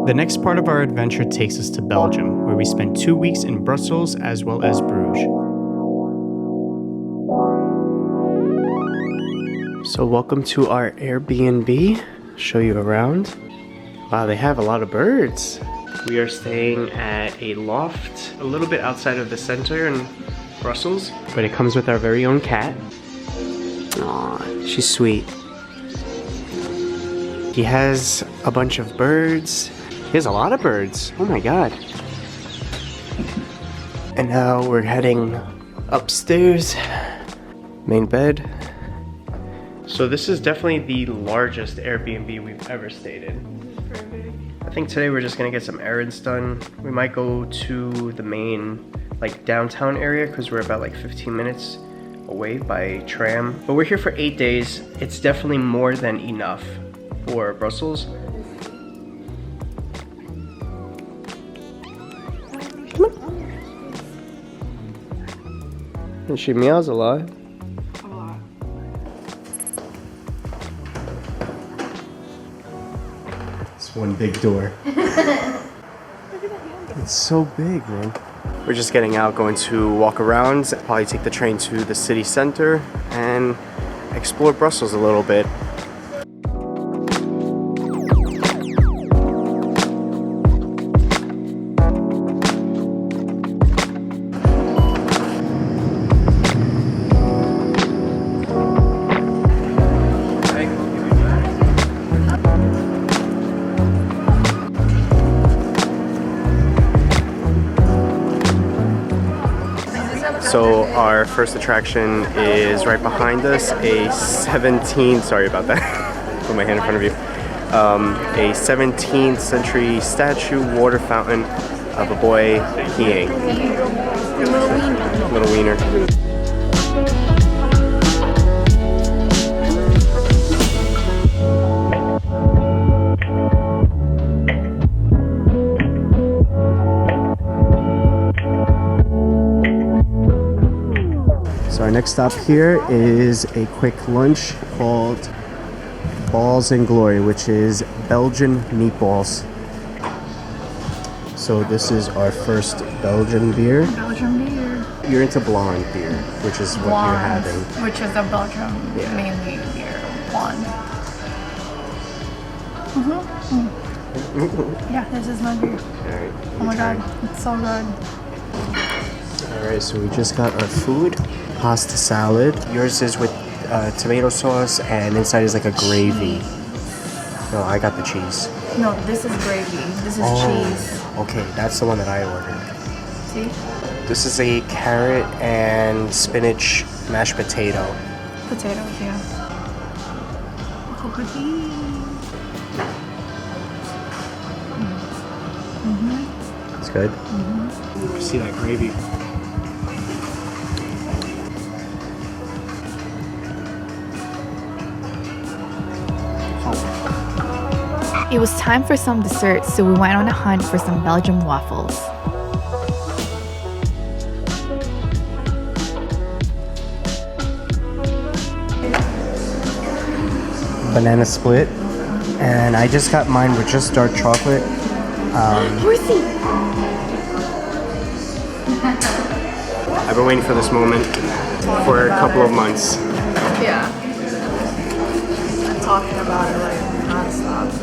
The next part of our adventure takes us to Belgium, where we spent 2 weeks in Brussels as well as Bruges. So welcome to our Airbnb. Show you around. Wow, they have a lot of birds. We are staying at a loft a little bit outside of the center in Brussels, but it comes with our very own cat. Aw, she's sweet. He has a bunch of birds. He has a lot of birds. Oh my god. And now we're heading upstairs. Main bed. So this is definitely the largest Airbnb we've ever stayed in. I think today we're just gonna get some errands done. We might go to the main like downtown area because we're about like 15 minutes away by tram. But we're here for 8 days. It's definitely more than enough for Brussels. Come on. And she meows a lot. It's one big door. It's so big, man. We're just getting out, going to walk around, probably take the train to the city center and explore Brussels a little bit. So our first attraction is right behind us, a 17th century statue water fountain of a boy peeing. Little wiener. So our next stop here is a quick lunch called Balls and Glory, which is Belgian meatballs. So this is our first Belgian beer. Belgian beer. You're into blonde beer, which is what you're having. Which is a Belgian mainly beer. Blonde. Yeah, this is my beer. Alright. Oh my god, it's so good. Alright, so we just got our food. Pasta salad. Yours is with tomato sauce and inside is like a gravy. No, I got the cheese. No, this is gravy. This is cheese. Okay, that's the one that I ordered. See? This is a carrot and spinach mashed potato. Potatoes, yeah. It's good. See that gravy? It was time for some dessert, so we went on a hunt for some Belgian waffles. Banana split, and I just got mine with just dark chocolate. Horsey! I've been waiting for this moment for a couple of months. Yeah. I'm talking about it like non-stop.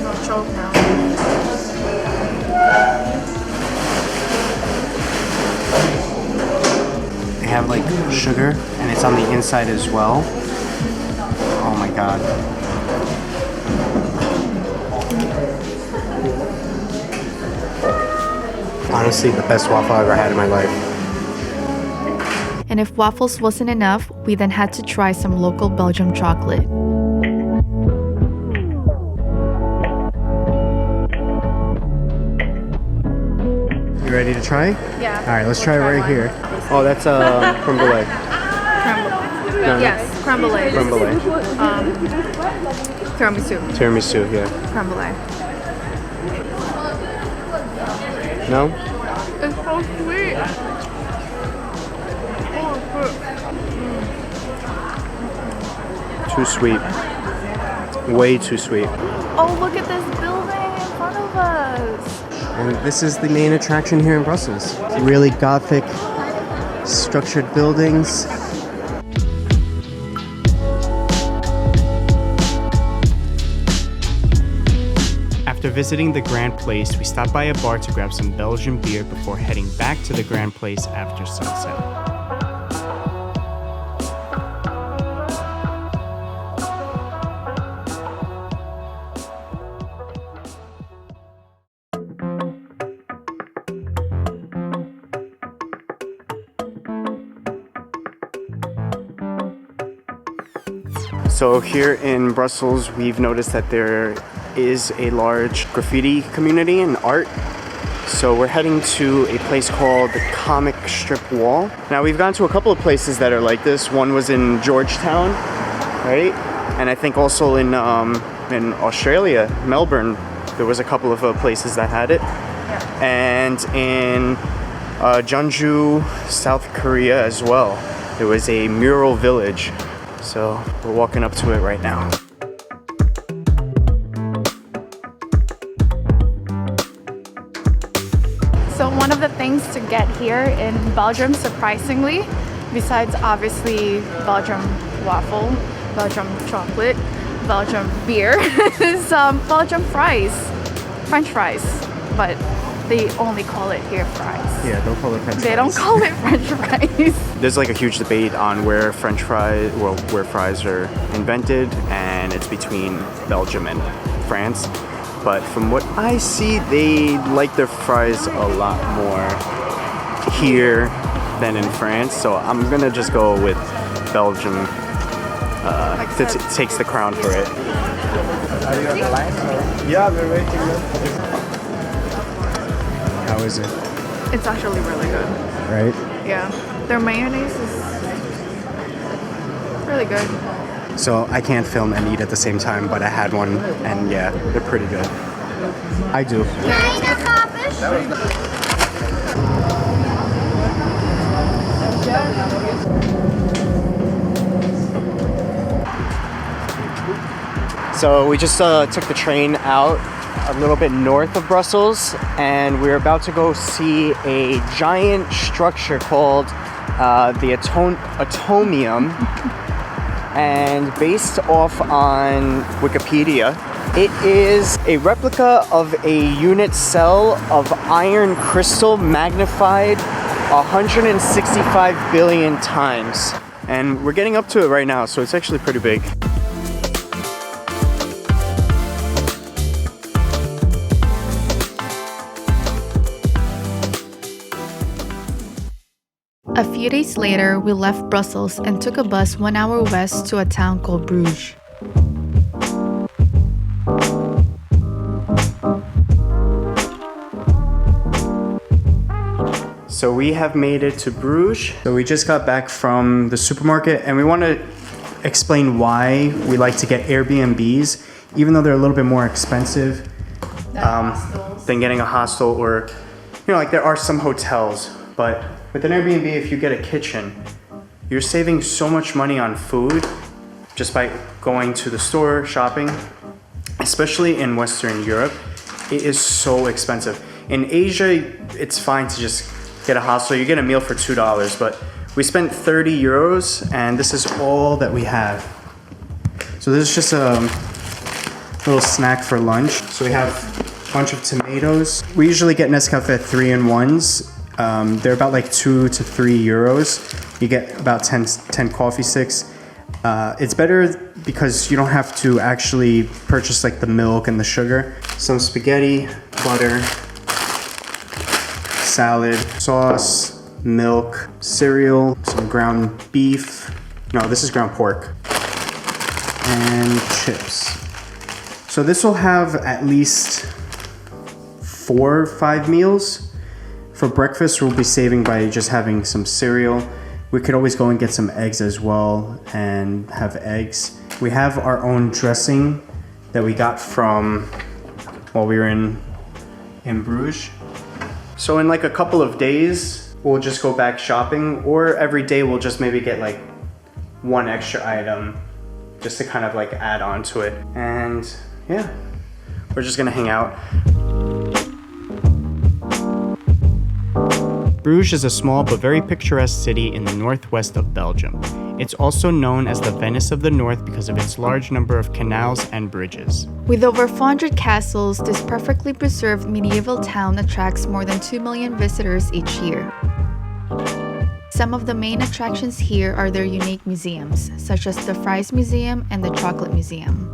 No choke now. They have like sugar and it's on the inside as well. Oh my god. Honestly, the best waffle I've ever had in my life. And if waffles wasn't enough, we then had to try some local Belgian chocolate. You ready to try? Yeah. Alright, let's try it right here. Oh, that's creme brulee. No, Yes, creme brulee. Creme brulee. Tiramisu. Tiramisu, yeah. Creme brulee. No? It's so sweet. Too sweet. Way too sweet. Oh, look at this building in front of us. And this is the main attraction here in Brussels. Really Gothic structured buildings. After visiting the Grand Place, we stopped by a bar to grab some Belgian beer before heading back to the Grand Place after sunset. So here in Brussels, we've noticed that there is a large graffiti community and art. So we're heading to a place called the Comic Strip Wall. Now we've gone to a couple of places that are like this. One was in Georgetown, right? And I think also in Australia, Melbourne, there was a couple of places that had it. Yeah. And in Jeonju, South Korea as well, there was a mural village. So we're walking up to it right now. So one of the things to get here in Belgium, surprisingly, besides obviously Belgium waffle, Belgium chocolate, Belgium beer, is Belgium fries, French fries, but they only call it here fries. Yeah, don't call it French fries. They don't call it French fries. There's like a huge debate on where where fries are invented, and it's between Belgium and France. But from what I see, they like their fries a lot more here than in France. So I'm gonna just go with Belgium. Takes the crown for it. Are you on the line? Yeah, we're waiting. How is it? It's actually really good. Right? Yeah. Their mayonnaise is really good. So I can't film and eat at the same time, but I had one, and yeah, they're pretty good. I do. So we just took the train out a little bit north of Brussels, and we're about to go see a giant structure called the Atomium. And based off on Wikipedia, it is a replica of a unit cell of iron crystal magnified 165 billion times. And we're getting up to it right now, so it's actually pretty big. A few days later, we left Brussels and took a bus 1 hour west to a town called Bruges. So we have made it to Bruges. So we just got back from the supermarket, and we want to explain why we like to get Airbnbs, even though they're a little bit more expensive than getting a hostel, or, you know, like there are some hotels, but with an Airbnb, if you get a kitchen, you're saving so much money on food just by going to the store, shopping. Especially in Western Europe, it is so expensive. In Asia, it's fine to just get a hostel. You get a meal for $2, but we spent 30 euros, and this is all that we have. So this is just a little snack for lunch. So we have a bunch of tomatoes. We usually get Nescafe 3-in-1s. They're about like 2 to 3 euros. You get about 10 coffee sticks. It's better because you don't have to actually purchase like the milk and the sugar. Some spaghetti, butter, salad, sauce, milk, cereal, some ground beef. No, this is ground pork. And chips. So this will have at least 4 or 5 meals. For breakfast, we'll be saving by just having some cereal. We could always go and get some eggs as well and have eggs. We have our own dressing that we got from while we were in Bruges. So in like a couple of days, we'll just go back shopping, or every day we'll just maybe get like one extra item just to kind of like add on to it. And yeah, we're just gonna hang out. Bruges is a small but very picturesque city in the northwest of Belgium. It's also known as the Venice of the North because of its large number of canals and bridges. With over 400 castles, this perfectly preserved medieval town attracts more than 2 million visitors each year. Some of the main attractions here are their unique museums, such as the Fries Museum and the Chocolate Museum.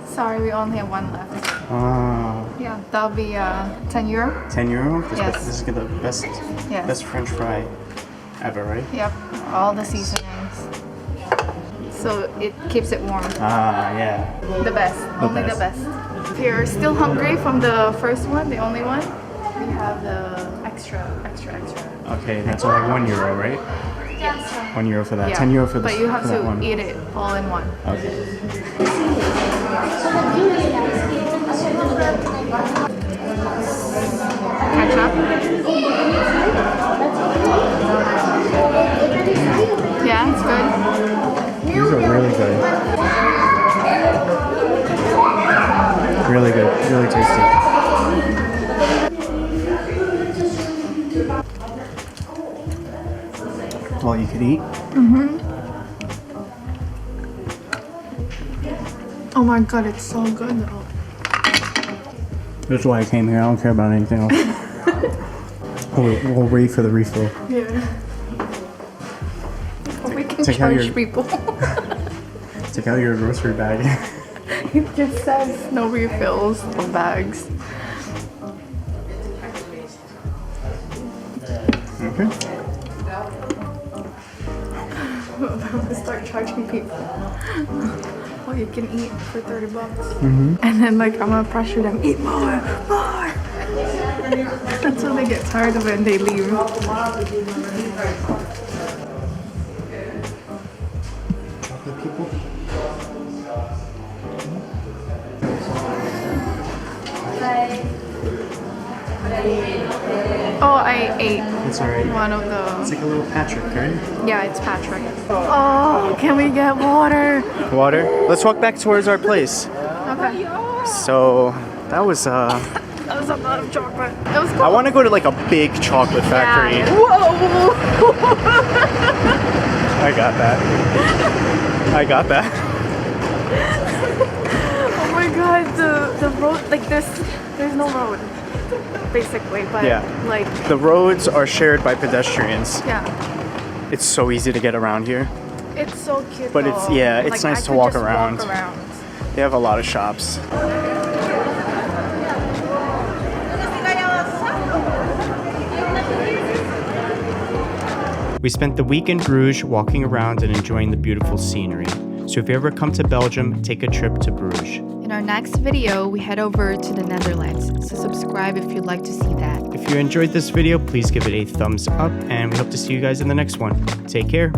Sorry, we only have one left. Yeah, that'll be 10 euro. 10 euro? Yes. This is the best, Yes. best French fry ever, right? Yep, all the seasonings. So it keeps it warm. Yeah. The best, only the best. If you're still hungry from the first one, the only one, we have the extra. Okay, that's only 1 euro, right? Yes. 1 euro for that. Yeah, 10 euro for this. but you have for that to one. eat it all in one. Okay. Ketchup? Yeah, it's good. These are really good. Really good. Really tasty. All you could eat? Oh my god, it's so good though. That's why I came here. I don't care about anything else. we'll wait for the refill. Yeah. We can take out charge your- people. Take out your grocery bag. It just says no refills of bags. Okay. I'm gonna start charging people. Well, you can eat for 30 bucks. And then like I'm gonna pressure them, eat more. Until they get tired of it and they leave. Chocolate people. Oh, I ate It's alright. one of It's the. like a little Patrick, right? Yeah, it's Patrick. Oh, can we get water? Water. Let's walk back towards our place. Okay. So that was That was a lot of chocolate. It was cool. I want to go to like a big chocolate factory. Yeah. Whoa! I got that. I got that. Oh my god, the road, like there's no road, basically, but Yeah. like, The roads are shared by pedestrians. yeah, It's so easy to get around here. it's so cute. But it's- though. yeah, it's Like, nice I to could walk just around. Walk around. They have a lot of shops. We spent the week in Bruges walking around and enjoying the beautiful scenery. So if you ever come to Belgium, take a trip to Bruges. In our next video, we head over to the Netherlands, so subscribe if you'd like to see that. If you enjoyed this video, please give it a thumbs up, and we hope to see you guys in the next one. Take care.